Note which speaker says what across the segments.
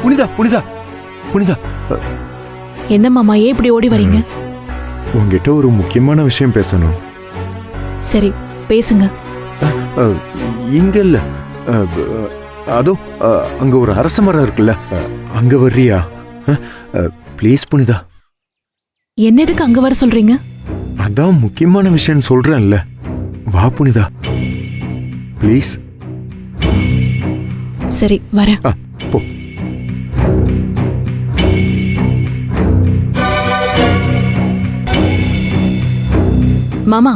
Speaker 1: புனிதா புனிதா புனிதா,
Speaker 2: என்ன மாமா ஏன் இப்படி ஓடி வரீங்க?
Speaker 1: உங்ககிட்ட ஒரு முக்கியமான விஷயம் பேசணும்.
Speaker 2: சரி பேசுங்க.
Speaker 1: இங்க இல்ல, அதோ அங்க ஒரு அரச மரம் இருக்குல்ல, அங்க வர்றியா? ப்ளீஸ் புனிதா.
Speaker 2: என்ன எதுக்கு அங்க வர சொல்றீங்க?
Speaker 1: அதான் முக்கியமான விஷயம் சொல்றேன்ல, வா புனிதா ப்ளீஸ்.
Speaker 2: சரி வரேன்.
Speaker 1: போ.
Speaker 2: மாமா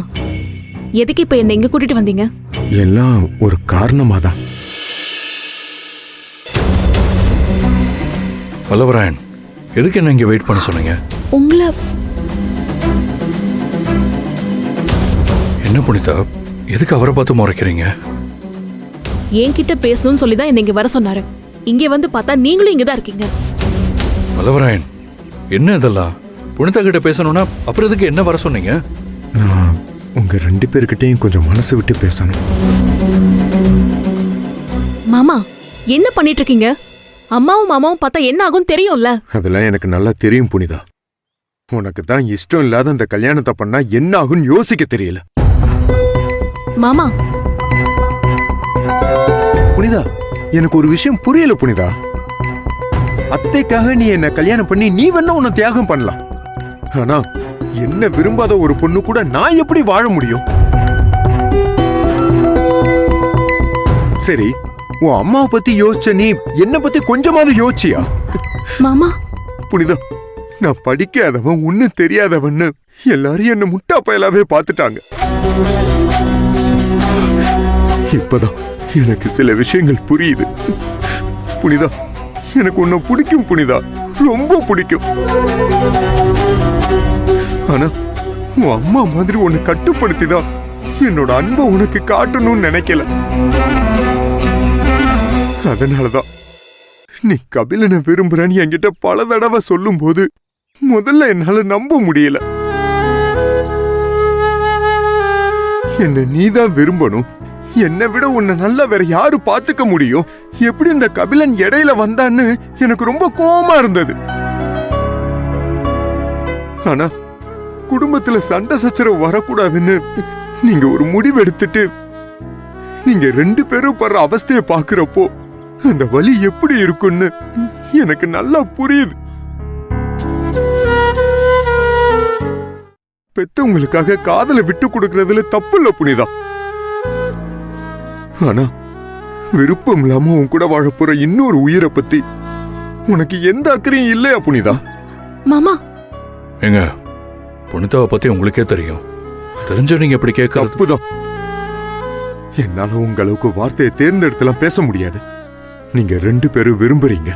Speaker 2: எதுக்கு இப்ப என்ன எங்க கூட்டிட்டு வந்தீங்க?
Speaker 1: எல்லாம் ஒரு காரணமா தான்.
Speaker 3: வல்லவராயன், எதுக்கு என்ன இங்க வெயிட் பண்ண சொன்னீங்க?
Speaker 2: உங்களை
Speaker 3: என்ன புனிதா, எதுக்கு அவரை பார்த்து முறைக்கிறீங்க?
Speaker 2: என்கிட்ட பேசணும்னு சொல்லிதான் என்ன இங்க வர சொன்னாரு. இங்க வந்து பார்த்தா நீங்களும் இங்கதான் இருக்கீங்க.
Speaker 3: வல்லவராயன், என்ன இதெல்லாம்? புனிதா கிட்ட பேசணும்னா அப்புறம் எதுக்கு என்ன வர சொன்னீங்க?
Speaker 1: நான் உங்க 2 பேர்கிட்டையும் கொஞ்சம் மனசு விட்டு பேசணும்.
Speaker 2: மாமா என்ன பண்ணிட்டு இருக்கீங்க? அம்மாவும் மாமாவும் பார்த்தா என்ன ஆகும் தெரியும்ல.
Speaker 1: அதெல்லாம் எனக்கு நல்லா தெரியும் புனிதா. உனக்கு தான் இஷ்டம் இல்லாத அந்த கல்யாணத்தை பண்ணா என்ன ஆகும்னு யோசிக்க தெரியல.
Speaker 2: மாமா
Speaker 1: புனிதா, எனக்கு ஒரு விஷயம் புரியல புனிதா. அத்தைக்காக நீ என்ன கல்யாணம் பண்ணி நீ வேணா உன்னை தியாகம் பண்ணலாம். ஆனா என்ன விரும்பாத ஒரு பொண்ணு கூட நான் எப்படி வாழ முடியும்? சரி, உன் அம்மாவை பத்தி யோசிச்ச நீ என்ன பத்தி கொஞ்சமாவது யோசிச்சியா?
Speaker 2: மாமா
Speaker 1: புனிதா, நான் படிக்காதவன் ஒன்னும் தெரியாதவன்னு எல்லாரும் என்ன முட்டா பயலாவே பார்த்துட்டாங்க. இப்பதான் எனக்கு சில விஷயங்கள் புரியுது. புனிதா, எனக்கு உன்னை பிடிக்கும் புனிதா, ரொம்ப பிடிக்கும். ஆனா உன் அம்மா மாதிரி உன்னை கட்டுப்படுத்திதான் என்னோட அன்பை உனக்கு காட்டணும்னு நினைக்கல. அதனாலதான் நீ கபிலனை விரும்புறன்னு என்கிட்ட பல தடவை சொல்லும் போது முதல்ல என்னால நம்ப முடியல. என்ன நீதான் விரும்பணும், என்னை விட உன்னை நல்லா வேற யாரு பாத்துக்க முடியும்? எப்படி இந்த கபிலன் இடையில வந்தான்னு எனக்கு ரொம்ப கோவமா இருந்தது. ஆனா குடும்பத்துல சண்டை சச்சரவு வரக்கூடாதுன்னு நீங்க ஒரு முடிவு எடுத்துட்டு நீங்க 2 பேரும் படுற அவஸ்தைய பாக்குறப்போ அந்த வலி எப்படி இருக்குன்னு எனக்கு நல்லா புரியுது. பெத்தவங்களுக்காக காதலை விட்டு கொடுக்கறதுல தப்பு இல்ல புனிதா. ஆனா விருப்பம் இல்லாம உன் கூட வாழ போற இன்னொரு உயிரை பத்தி உனக்கு எந்த அக்கறையும் இல்லையா புனிதா?
Speaker 2: மாமா
Speaker 3: ஏங்க, புனிதாவை பத்தி உங்களுக்கே தெரியும். தெரிஞ்ச நீங்க எப்படி கேட்கறது
Speaker 1: தப்புதான். என்னால உங்களுக்கு வார்த்தையை தேர்ந்தெடுத்துலாம் பேச முடியாது. நீங்க 2 பேரும் விரும்புறீங்க,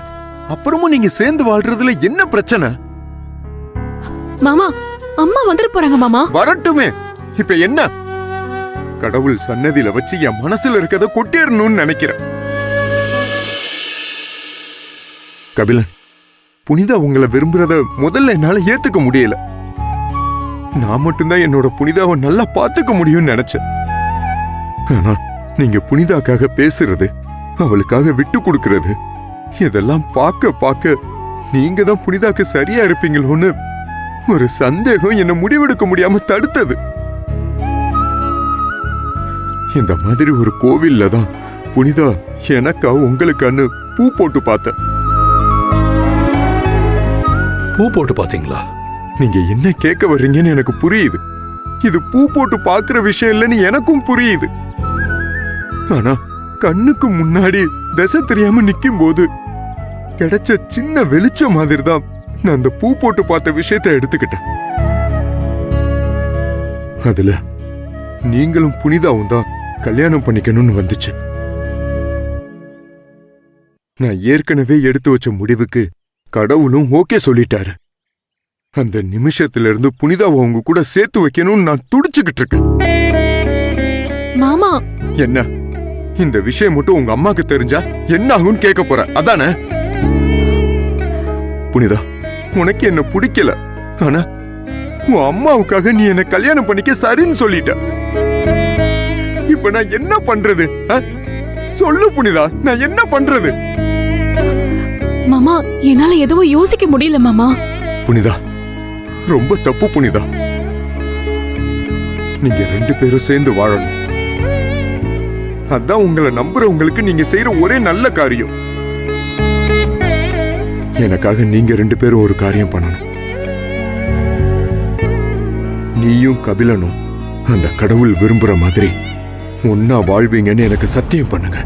Speaker 1: அப்புறமும் நீங்க சேர்ந்து வாழ்றதுல என்ன பிரச்சனை?
Speaker 2: மாமா அம்மா வந்துட்டு போறாங்க. மாமா
Speaker 1: வரட்டுமே, இப்ப என்ன? கடவுள் சன்னதியில வச்சு என் மனசுல இருக்கத கொட்டிடணும்னு நினைக்கிறேன். கபிலன், புனிதா உங்களை விரும்புறத முதல்ல என்னால ஏத்துக்க முடியல. நான் மட்டும்தான் என்னோட புனிதாவை நல்லா பாத்துக்க முடியும்னு நினைச்சேன். ஆனா நீங்க புனிதாக்காக பேசுறது, அவளுக்காக விட்டு கொடுக்கறது, இதெல்லாம் பார்க்க பார்க்க நீங்க தான் புனிதாக்கு சரியா இருப்பீங்களோன்னு ஒரு சந்தேகம் என்ன முடிவெடுக்க முடியாம தடுத்தது. இந்த மாதிரி ஒரு கோவில்ல தான் புனிதா எனக்கா உங்களுக்கான்னு பூ போட்டு பார்த்தேன்.
Speaker 3: பூ போட்டு பாத்தீங்களா?
Speaker 1: நீங்க என்ன கேட்க வர்றீங்கன்னு எனக்கு புரியுது. இது பூ போட்டு பாக்குற விஷயம் இல்லைன்னு எனக்கும் புரியுது. ஆனா கண்ணுக்கு முன்னாடி திசை தெரியாம நிக்கும் போது கிடைச்ச சின்ன வெளிச்சம் மாதிரி தான் நான் அந்த பூ போட்டு பார்த்த விஷயத்தை எடுத்துக்கிட்டேன். அதுல நீங்களும் புனிதாவும் தான் கல்யாணம் பண்ணிக்கணும்னு வந்துச்சு. நான் ஏற்கனவே எடுத்து வச்ச முடிவுக்கு கடவுளும் ஓகே சொல்லிட்டாரு. அந்த நிமிஷத்துல இருந்து புனிதாவை உங்க கூட சேர்த்து வைக்கணும்னு நான் துடிச்சுக்கிட்டு இருக்கேன்.
Speaker 2: மாமா
Speaker 1: என்ன, இந்த விஷயம் மட்டும் உங்க அம்மாக்கு தெரிஞ்சா என்ன ஆகும்னு கேட்க போற அதானே? புனிதா, உனக்கு என்ன பிடிக்கல, ஆனா உன் அம்மாவுக்காக நீ என்ன கல்யாணம் பண்ணிக்க சரின்னு சொல்லிட்ட. இப்ப நான் என்ன பண்றது? சொல்லு புனிதா, நான் என்ன பண்றது?
Speaker 2: மாமா என்னால எதுவும் யோசிக்க முடியல மாமா.
Speaker 1: புனிதா, ரொம்ப தப்பு புனிதா. நீங்க 2 பேரும் சேர்ந்து வாழணும். அதான் உங்களை நம்புறவங்களுக்கு நீங்க செய்யற ஒரே நல்ல காரியம். எனக்காக நீங்க 2 பேரும் ஒரு காரியம் பண்ணணும். நீயும் கபிலனும் அந்த கடவுள் விரும்புற மாதிரி ஒன்னா வாழ்வீங்கன்னு எனக்கு சத்தியம் பண்ணுங்க.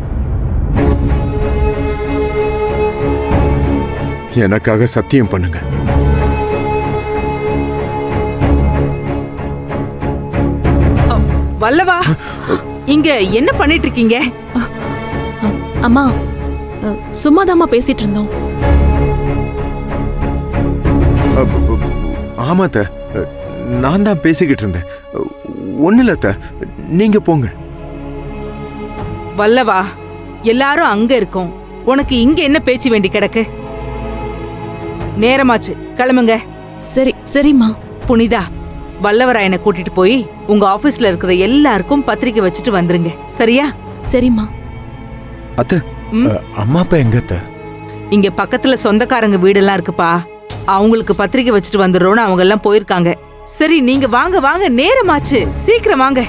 Speaker 1: எனக்காக சத்தியம் பண்ணுங்க.
Speaker 4: வல்லவா, இங்க என்ன பண்ணிட்டு இருக்கீங்க?
Speaker 2: அம்மா சும்மாதாம்மா பேசிட்டு இருந்தோம்.
Speaker 1: ஆமா அத்தை, நான் தான் பேசிக்கிட்டு இருந்தேன். ஒண்ணு இல்ல அத்தை, நீங்க போங்க.
Speaker 4: வல்லவா, எல்லாரும் அங்க இருக்கோம், உனக்கு இங்க என்ன பேச்சு வேண்டி கிடக்கு? நேரமாச்சு, கிளம்புங்க.
Speaker 2: சரி சரிம்மா.
Speaker 4: புனிதா, வல்லவராயனை கூட்டிட்டு போய் உங்க ஆபீஸ்ல இருக்கிற எல்லாருக்கும் பத்திரிக்கை வச்சுட்டு வந்துருங்க, சரியா?
Speaker 2: சரிம்மா.
Speaker 1: அத்தை, அம்மா அப்பா எங்க அத்தை?
Speaker 4: இங்க பக்கத்துல சொந்தக்காரங்க வீடெல்லாம் இருக்குப்பா, அவங்களுக்கு பத்திரிக்கை வச்சுட்டு வந்துடுறோன்னு அவங்க எல்லாம் போயிருக்காங்க. சரி, நீங்க வாங்க வாங்க, நேரமாச்சு, சீக்கிரம் வாங்க.